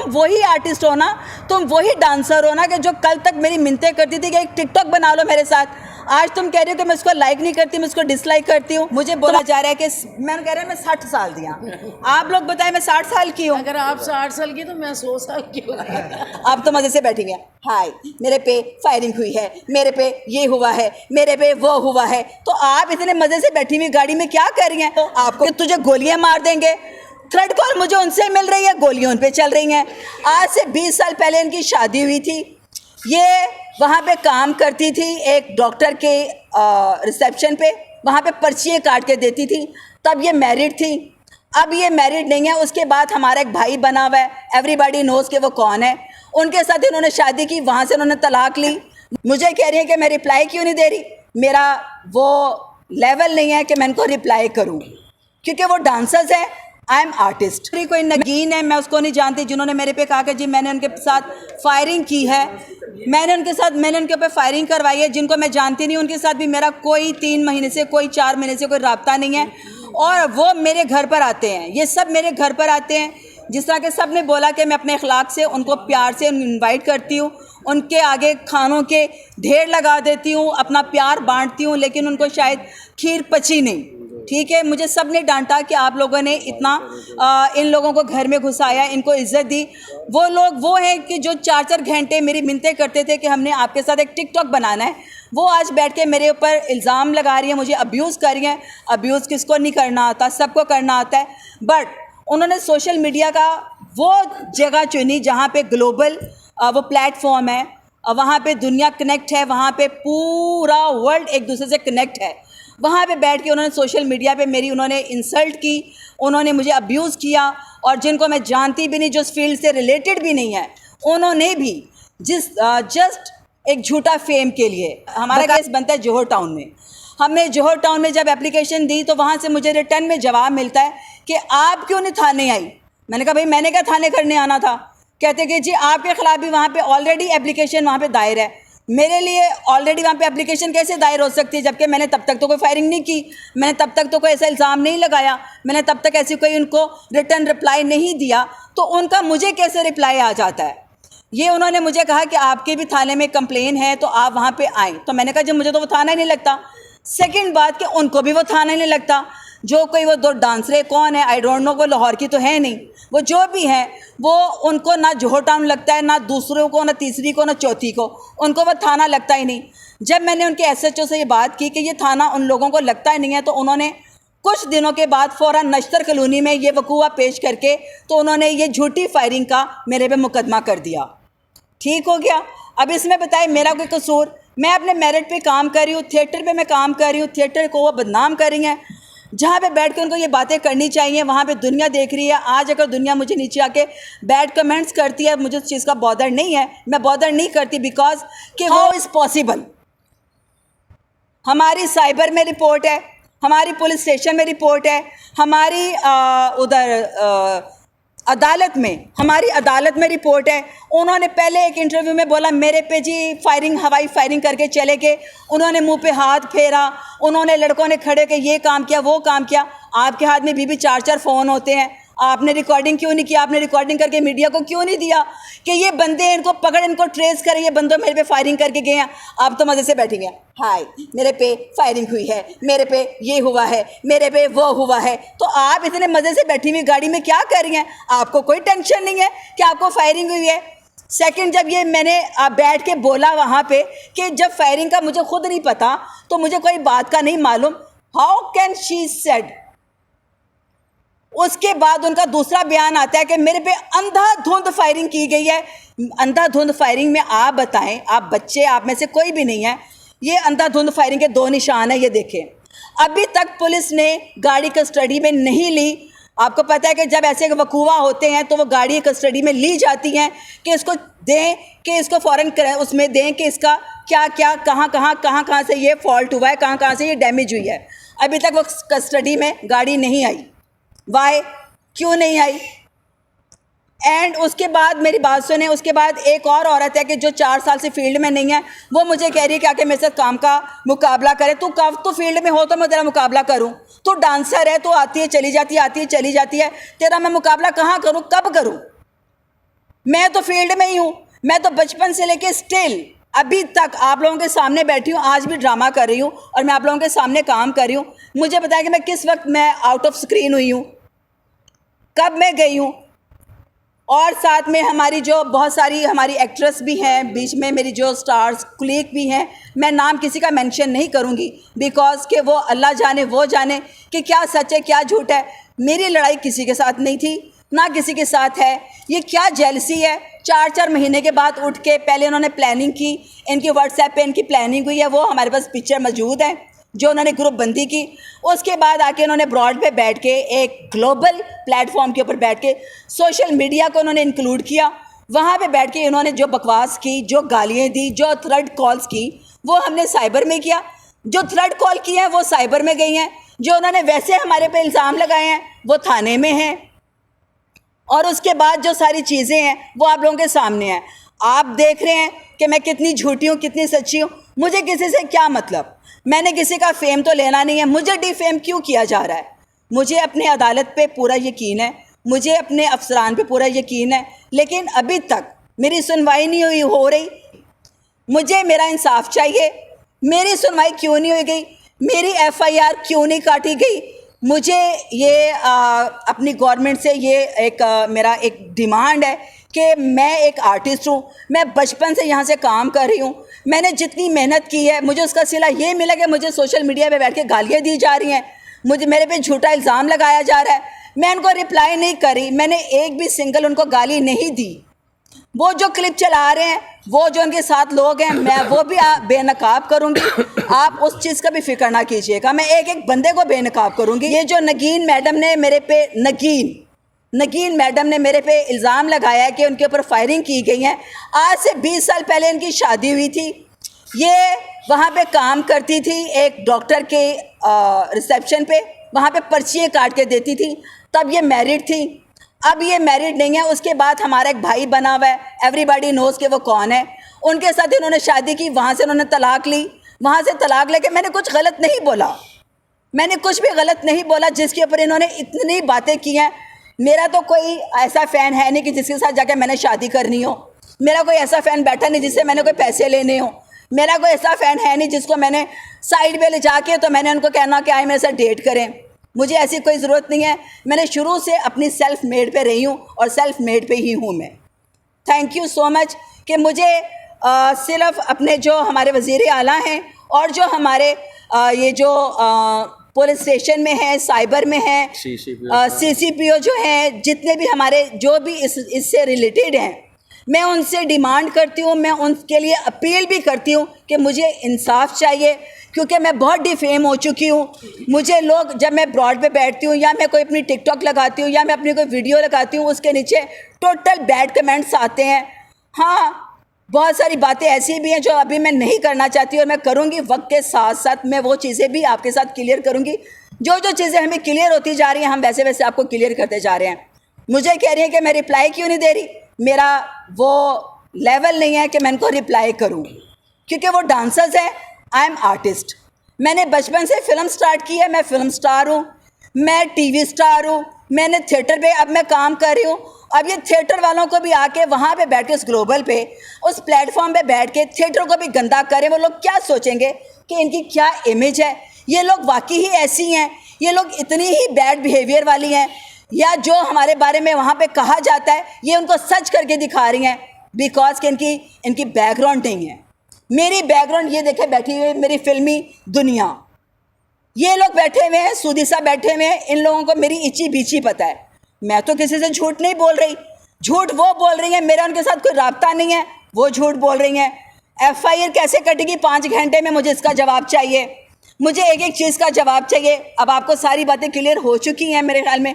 वही आर्टिस्ट हो ना, तुम वही डांसर हो ना कि जो कल तक मेरी मिन्नतें करती थी कि एक टिकटॉक बना लो मेरे साथ। आज तुम कह रही हो कि मैं उसको लाइक नहीं करती, मैं उसको डिसलाइक करती हूँ। मुझे बोला जा रहा है कि मैं कह रहा है मैं 60 साल दिया, आप लोग बताएं मैं 60 साल की हूँ। अगर आप 60 साल की तो मैं 100 साल की हूँ। आप तो मजे से बैठेंगे, हाय मेरे पे फायरिंग हुई है, मेरे पे ये हुआ है, मेरे पे वो हुआ है। तो आप इतने मजे से बैठी हुई गाड़ी में क्या कर रही हैं? तो आपको तुझे गोलियां मार देंगे। थर्ड कॉल मुझे उनसे मिल रही है, गोलियां उन पे चल रही हैं। आज से 20 साल पहले इनकी शादी हुई थी, ये वहाँ पे काम करती थी एक डॉक्टर के रिसेप्शन पे, वहाँ पे पर्चियाँ काट के देती थी। तब ये मैरिड थी, अब ये मैरिड नहीं है। उसके बाद हमारा एक भाई बना हुआ है, एवरीबॉडी नोज के वो कौन है। उनके साथ इन्होंने शादी की, वहाँ से उन्होंने तलाक ली। मुझे कह रही है कि मैं रिप्लाई क्यों नहीं दे रही। मेरा वो लेवल नहीं है कि मैं इनको रिप्लाई करूँ, क्योंकि वो डांसर्स हैं, आई एम आर्टिस्ट। कोई नगीन है, मैं उसको नहीं जानती, जिन्होंने मेरे पे कहा कि जी मैंने उनके साथ फायरिंग की है। मैंने उनके ऊपर फायरिंग करवाई है। जिनको मैं जानती नहीं, उनके साथ भी मेरा कोई 3 महीने से, कोई 4 महीने से कोई राब्ता नहीं है। और वो मेरे घर पर आते हैं, ये सब मेरे घर पर आते हैं। जिस तरह के सब ने बोला कि मैं अपने अखलाक से उनको प्यार से इनवाइट करती हूँ, उनके आगे खानों के ढेर लगा देती हूँ, अपना प्यार बांटती हूँ, लेकिन उनको शायद खीर पची नहीं। ठीक है, मुझे सब ने डांटा कि आप लोगों ने इतना इन लोगों को घर में घुसाया, इनको इज्जत दी। वो लोग वो हैं कि जो 4-4 घंटे मेरी मिन्नतें करते थे कि हमने आपके साथ एक टिकटॉक बनाना है, वो आज बैठ के मेरे ऊपर इल्ज़ाम लगा रही है, मुझे अब्यूज़ कर रही हैं। अब्यूज़ किसको नहीं करना आता, सबको करना आता है। बट उन्होंने सोशल मीडिया का वो जगह चुनी जहाँ पे ग्लोबल वो प्लेटफॉर्म है, वहाँ पे दुनिया कनेक्ट है, वहाँ पे पूरा वर्ल्ड एक दूसरे से कनेक्ट है। वहाँ पे बैठ के उन्होंने सोशल मीडिया पे मेरी उन्होंने इंसल्ट की, उन्होंने मुझे अब्यूज़ किया। और जिनको मैं जानती भी नहीं, जो इस फील्ड से रिलेटेड भी नहीं है, उन्होंने भी जस्ट एक झूठा फेम के लिए। हमारा केस बनता है जौहर टाउन में। हमने जौहर टाउन में जब एप्लीकेशन दी तो वहाँ से मुझे रिटर्न में जवाब मिलता है कि आप क्यों नहीं थाने आई। मैंने कहा भाई मैंने क्या थाने करने आना था। कहते कि जी आपके खिलाफ भी वहाँ पे ऑलरेडी एप्लीकेशन वहाँ पे दायर है। मेरे लिए ऑलरेडी वहाँ पे एप्लीकेशन कैसे दायर हो सकती है, जबकि मैंने तब तक तो कोई फायरिंग नहीं की, मैंने तब तक तो कोई ऐसा इल्ज़ाम नहीं लगाया, मैंने तब तक ऐसी कोई उनको रिटर्न रिप्लाई नहीं दिया, तो उनका मुझे कैसे रिप्लाई आ जाता है। ये उन्होंने मुझे कहा कि आपके भी थाने में कंप्लेन है तो आप वहाँ पे आएँ। तो मैंने कहा जब मुझे तो वो थाना ही नहीं लगता। सेकंड बात कि उनको भी वो थाना ही नहीं लगता। जो कोई वो 2 डांसरे कौन है, आई डोंट नो, वो लाहौर की तो है नहीं, वो जो भी हैं वो उनको ना जौहर टाउन लगता है, ना दूसरों को, ना तीसरी को, ना चौथी को, उनको वो थाना लगता ही नहीं। जब मैंने उनके SHO से ये बात की कि ये थाना उन लोगों को लगता ही नहीं है, तो उन्होंने कुछ दिनों के बाद फ़ौरन नश्तर कॉलोनी में ये वकूआ पेश करके तो उन्होंने ये झूठी फायरिंग का मेरे पे मुकदमा कर दिया। ठीक हो गया। अब इसमें बताए मेरा कोई कसूर? मैं अपने मेरिट पे काम कर रही हूँ, थिएटर पे मैं काम कर रही हूँ, थिएटर को वो बदनाम कर रही हैं। जहाँ पे बैठ के उनको ये बातें करनी चाहिए, वहाँ पे दुनिया देख रही है। आज अगर दुनिया मुझे नीचे आके बैड कमेंट्स करती है, मुझे उस चीज़ का बॉदर नहीं है, मैं बॉदर नहीं करती, बिकॉज कि वो इज़ पॉसिबल। हमारी साइबर में रिपोर्ट है, हमारी पुलिस स्टेशन में रिपोर्ट है, हमारी उधर अदालत में, हमारी अदालत में रिपोर्ट है। उन्होंने पहले एक इंटरव्यू में बोला मेरे पे जी फायरिंग, हवाई फायरिंग करके चले गए, उन्होंने मुंह पे हाथ फेरा, उन्होंने लड़कों ने खड़े के ये काम किया, वो काम किया। आपके हाथ में भी 4-4 फ़ोन होते हैं, आपने रिकॉर्डिंग क्यों नहीं किया? आपने रिकॉर्डिंग करके मीडिया को क्यों नहीं दिया कि ये बंदे, इनको पकड़, इनको ट्रेस करें, ये बंदों मेरे पे फायरिंग करके गए हैं। आप तो मज़े से बैठेंगे, हाय मेरे पे फायरिंग हुई है, मेरे पे ये हुआ है, मेरे पे वो हुआ है। तो आप इतने मज़े से बैठी हुई गाड़ी में क्या कर रही हैं? आपको कोई टेंशन नहीं है कि आपको फायरिंग हुई है। सेकंड, जब ये मैंने बैठ के बोला वहाँ पे कि जब फायरिंग का मुझे खुद नहीं पता, तो मुझे कोई बात का नहीं मालूम, हाउ कैन शी सेड। उसके बाद उनका दूसरा बयान आता है कि मेरे पे अंधाधुंध फायरिंग की गई है। अंधाधुंध फायरिंग में आप बताएं, आप बच्चे, आप में से कोई भी नहीं है, ये अंधाधुंध फायरिंग के 2 निशान है, ये देखें। अभी तक पुलिस ने गाड़ी कस्टडी में नहीं ली। आपको पता है कि जब ऐसे वकूआ होते हैं तो वो गाड़ी कस्टडी में ली जाती हैं कि इसको दें, कि इसको फ़ौरन उसमें दें कि इसका क्या क्या, कहाँ से ये फॉल्ट हुआ है, कहाँ से ये डैमेज हुई है। अभी तक वो कस्टडी में गाड़ी नहीं आई। वाई, क्यों नहीं आई? एंड उसके बाद मेरी बात सुने, उसके बाद एक और औरत है कि जो 4 साल से फील्ड में नहीं है, वो मुझे कह रही है कि आके मेरे साथ काम का मुकाबला करे। तू कब तो फील्ड में हो तो मैं तेरा मुकाबला करूं? तू डांसर है, तू आती है चली जाती है, आती है चली जाती है, तेरा मैं मुकाबला कहाँ करूं, कब करूं? मैं तो फील्ड में ही हूँ, मैं तो बचपन से लेके स्टिल अभी तक आप लोगों के सामने बैठी हूँ, आज भी ड्रामा कर रही हूँ और मैं आप लोगों के सामने काम कर रही हूँ। मुझे बताया कि मैं किस वक्त मैं आउट ऑफ स्क्रीन हुई हूँ, कब मैं गई हूँ। और साथ में हमारी जो बहुत सारी हमारी एक्ट्रेस भी हैं, बीच में मेरी जो स्टार्स कुलीग भी हैं, मैं नाम किसी का मेंशन नहीं करूँगी बिकॉज कि वो अल्लाह जाने वो जाने कि क्या सच है क्या झूठ है। मेरी लड़ाई किसी के साथ नहीं थी, ना किसी के साथ है। ये क्या जेलसी है, 4-4 महीने के बाद उठ के पहले उन्होंने प्लानिंग की, इनकी व्हाट्सएप पे इनकी प्लानिंग हुई है, वो हमारे पास पिक्चर मौजूद है जो उन्होंने ग्रुप बंदी की। उसके बाद आके उन्होंने ब्रॉड पे बैठ के एक ग्लोबल प्लेटफॉर्म के ऊपर बैठ के सोशल मीडिया को उन्होंने इंक्लूड किया। वहाँ पे बैठ के उन्होंने जो बकवास की, जो गालियाँ दी, जो थ्रेड कॉल्स की, वो हमने साइबर में किया। जो थ्रेड कॉल किए हैं वो साइबर में गई हैं, जो उन्होंने वैसे हमारे पे इल्ज़ाम लगाए हैं वो थाने में हैं। और उसके बाद जो सारी चीज़ें हैं वो आप लोगों के सामने हैं। आप देख रहे हैं कि मैं कितनी झूठी हूँ, कितनी सच्ची हूँ। मुझे किसी से क्या मतलब, मैंने किसी का फेम तो लेना नहीं है। मुझे डिफेम क्यों किया जा रहा है? मुझे अपने अदालत पे पूरा यकीन है, मुझे अपने अफसरान पे पूरा यकीन है, लेकिन अभी तक मेरी सुनवाई नहीं हो रही। मुझे मेरा इंसाफ चाहिए। मेरी सुनवाई क्यों नहीं हुई गई? मेरी FIR क्यों नहीं काटी गई? मुझे ये अपनी गवर्नमेंट से ये एक मेरा एक डिमांड है कि मैं एक आर्टिस्ट हूँ, मैं बचपन से यहाँ से काम कर रही हूँ, मैंने जितनी मेहनत की है मुझे उसका सिला ये मिला कि मुझे सोशल मीडिया पे बैठ के गालियाँ दी जा रही हैं, मुझे मेरे पे झूठा इल्ज़ाम लगाया जा रहा है। मैं उनको रिप्लाई नहीं करी, मैंने एक भी सिंगल उनको गाली नहीं दी। वो जो क्लिप चला रहे हैं, वो जो उनके साथ लोग हैं, मैं वो भी बेनकाब करूंगी। आप उस चीज़ का भी फिक्र ना कीजिएगा, मैं एक एक बंदे को बेनकाब करूंगी। ये जो नगीन मैडम ने मेरे पे नगीन मैडम ने मेरे पे इल्ज़ाम लगाया है कि उनके ऊपर फायरिंग की गई है। आज से 20 साल पहले इनकी शादी हुई थी। ये वहाँ पे काम करती थी एक डॉक्टर के रिसेप्शन पे, वहाँ पे पर्चियाँ काट के देती थी। तब ये मैरिड थी, अब ये मैरिड नहीं है। उसके बाद हमारा एक भाई बना हुआ है, एवरीबॉडी नोज़ कि वो कौन है। उनके साथ इन्होंने शादी की, वहाँ से उन्होंने तलाक ली। वहाँ से तलाक लेके मैंने कुछ गलत नहीं बोला, मैंने कुछ भी गलत नहीं बोला जिसके ऊपर इन्होंने इतनी बातें की हैं। मेरा तो कोई ऐसा फ़ैन है नहीं कि जिसके साथ जाके मैंने शादी करनी हो। मेरा कोई ऐसा फ़ैन बैठा नहीं जिससे मैंने कोई पैसे लेने हो। मेरा कोई ऐसा फ़ैन है नहीं जिसको मैंने साइड पे ले जाके तो मैंने उनको कहना कि आए मेरे साथ डेट करें। मुझे ऐसी कोई ज़रूरत नहीं है। मैंने शुरू से अपनी सेल्फ मेड पे रही हूँ और सेल्फ मेड पे ही हूँ मैं। थैंक यू सो मच कि मुझे सिर्फ अपने जो हमारे वज़ीर आला हैं और जो हमारे ये जो पुलिस स्टेशन में है, साइबर में है, CCPO जो हैं, जितने भी हमारे जो भी इससे रिलेटेड हैं, मैं उनसे डिमांड करती हूँ, मैं उनके लिए अपील भी करती हूँ कि मुझे इंसाफ चाहिए, क्योंकि मैं बहुत डिफेम हो चुकी हूँ। मुझे लोग, जब मैं ब्रॉड पे बैठती हूँ या मैं कोई अपनी टिकटॉक लगाती हूँ या मैं अपनी कोई वीडियो लगाती हूँ, उसके नीचे टोटल बैड कमेंट्स आते हैं। हाँ, बहुत सारी बातें ऐसी भी हैं जो अभी मैं नहीं करना चाहती और मैं करूँगी। वक्त के साथ साथ मैं वो चीज़ें भी आपके साथ क्लियर करूँगी। जो जो चीज़ें हमें क्लियर होती जा रही हैं, हम वैसे वैसे आपको क्लियर करते जा रहे हैं। मुझे कह रही है कि मैं रिप्लाई क्यों नहीं दे रही, मेरा वो लेवल नहीं है कि मैं इनको रिप्लाई करूँ, क्योंकि वो डांसर्स हैं, आई एम आर्टिस्ट। मैंने बचपन से फिल्म स्टार्ट की है, मैं फिल्म स्टार हूँ, मैं TV स्टार हूँ, मैंने थिएटर पे अब मैं काम कर रही हूँ। अब ये थिएटर वालों को भी आके वहाँ पे बैठ के उस ग्लोबल पे, उस प्लेटफॉर्म पे बैठ के थिएटर को भी गंदा करें, वो लोग क्या सोचेंगे कि इनकी क्या इमेज है। ये लोग वाकई ही ऐसी हैं, ये लोग इतनी ही बैड बिहेवियर वाली हैं, या जो हमारे बारे में वहाँ पे कहा जाता है ये उनको सच करके दिखा रही हैं, बिकॉज कि इनकी बैकग्राउंड नहीं है। मेरी बैकग्राउंड ये देखे बैठी हुई मेरी फिल्मी दुनिया, ये लोग बैठे हुए हैं, सूदी साहब बैठे हुए हैं, इन लोगों को मेरी इची बीची पता है। मैं तो किसी से झूठ नहीं बोल रही, झूठ वो बोल रही हैं, मेरा उनके साथ कोई राब्ता नहीं है, वो झूठ बोल रही हैं। FIR कैसे कटेगी 5 घंटे में, मुझे इसका जवाब चाहिए, मुझे एक एक चीज़ का जवाब चाहिए। अब आपको सारी बातें क्लियर हो चुकी हैं मेरे ख्याल में।